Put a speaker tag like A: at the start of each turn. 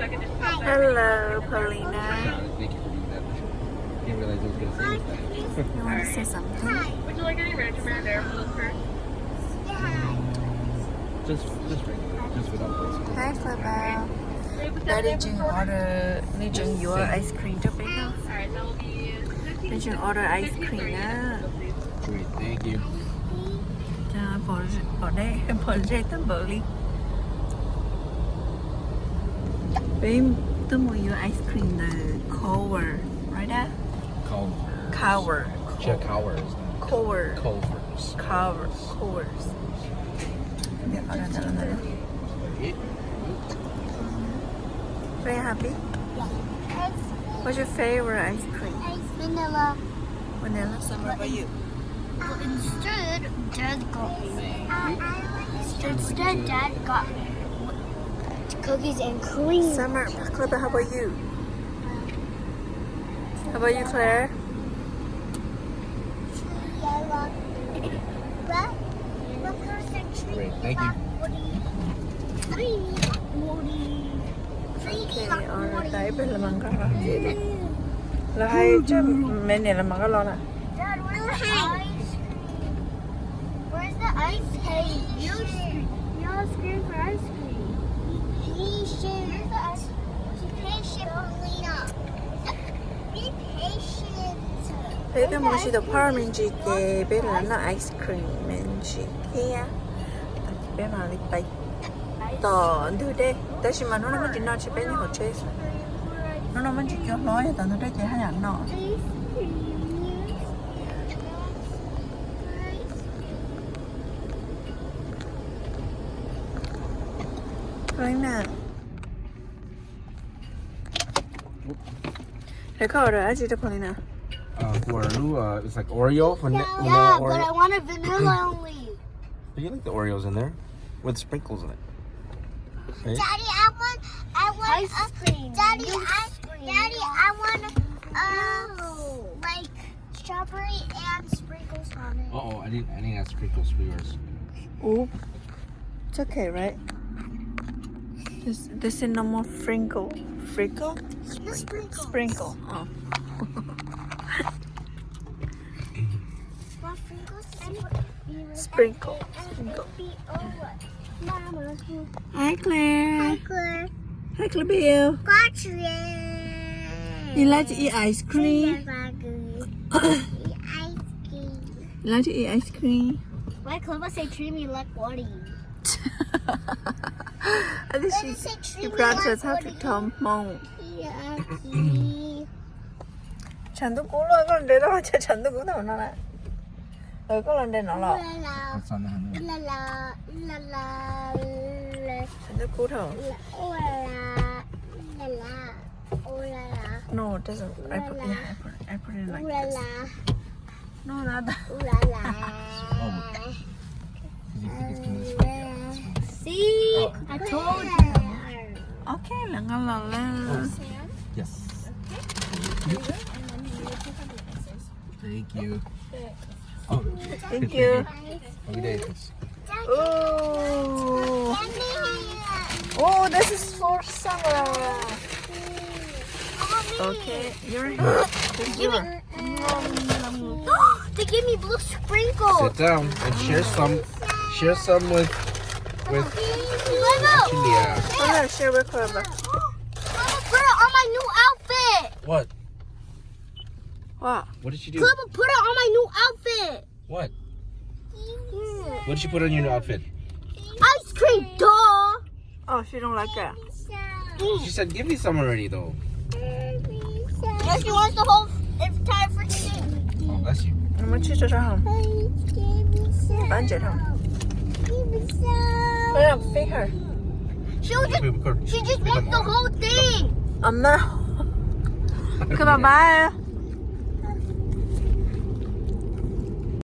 A: Hello, Paulina.
B: Thank you for doing that. Didn't realize I was going to say that.
A: You want to say something?
C: Would you like any ranchman there for those first?
B: Just regular, just without those.
A: Hi, Clebo. Daddy June order. Ni June your ice cream cho bé không?
C: Alright, that will be
A: Ni June order ice cream á.
B: Great, thank you.
A: Bỏ đây, bỏ đây tao bự đi. Bé tao mua your ice cream the cover, right Dad? Cover.
B: Check covers.
A: Cover.
B: Covers.
A: Covers. Yeah, order that. Very happy? What's your favorite ice cream?
D: Vanilla.
A: Vanilla. Summer, about you?
D: Instead, Dad got cookies and cream.
A: Summer, Clipper, how about you? How about you, Claire?
B: Great, thank you.
A: Okay, order tayo pa lamang ka. Lahay dyan, may nilamang ka lang na.
D: Dad, where's the ice? Where's the ice cream? You're screaming for ice cream. Patient. Where's the ice cream? Be patient, Paulina. Be patient.
A: Thế cái món gì đó parmesan chị kê bé là nó ice cream mình chị kia. Bé mà đi bay. Tỏ đưa đây. Tại vì mà nó mới chỉ nói chị bé như hồi chết. Nó mới chỉ kêu nói tao nó đây chị hay ăn nọ. Paulina. Thế có order gì đó Paulina?
B: For it's like Oreo.
D: Yeah, but I wanted vanilla only.
B: But you like the Oreos in there with sprinkles in it. Right?
D: Daddy, I want ice cream. Daddy, I want like strawberry and sprinkles on it.
B: Oh, I didn't add sprinkles for yours.
A: Oh, it's okay, right? This is no more sprinkle. Sprinkle? Sprinkle. Oh.
D: What sprinkles?
A: Sprinkle.
D: Mama.
A: Hi, Claire.
D: Hi, Claire.
A: Hi, Claire.
D: Got you.
A: You like to eat ice cream?
D: Eat ice cream.
A: You like to eat ice cream?
D: Why Clover say treat me like what?
A: I think she brought us how to Tom Mong. Chẳng cố lên con để đó cho chẳng cố nào nó lại. Rồi có lần đây nó lọ.
B: That's on the hand.
D: La la la la la.
A: Chẳng cố thở.
D: Oh la la la la. Oh la la.
A: No, it doesn't. I put it like
D: Oh la
A: this.
D: la.
A: No, not that.
D: Oh la la. See, I told you.
A: Okay, lang lang.
B: Yes. Thank you. Oh,
A: Thank you.
B: Okay, there it is.
A: Oh. Oh, this is for summer. Okay, you're here.
D: They gave me blue sprinkles.
B: Sit down and share some. Share some with Julia.
A: I'm gonna share with her.
D: Mama, put it on my new outfit.
B: What?
A: What?
B: What did you do?
D: Clever, put it on my new outfit.
B: What? What did you put on your new outfit?
D: Ice cream, duh.
A: Oh, she don't like that.
B: She said, "Give me some already, though."
D: Yes, she wants the whole entire freaking thing.
B: Oh, bless you.
A: I'm gonna choose her. Bán chết không? Put it up, feed her.
D: She just wants the whole thing.
A: I'm not. Come on, bye.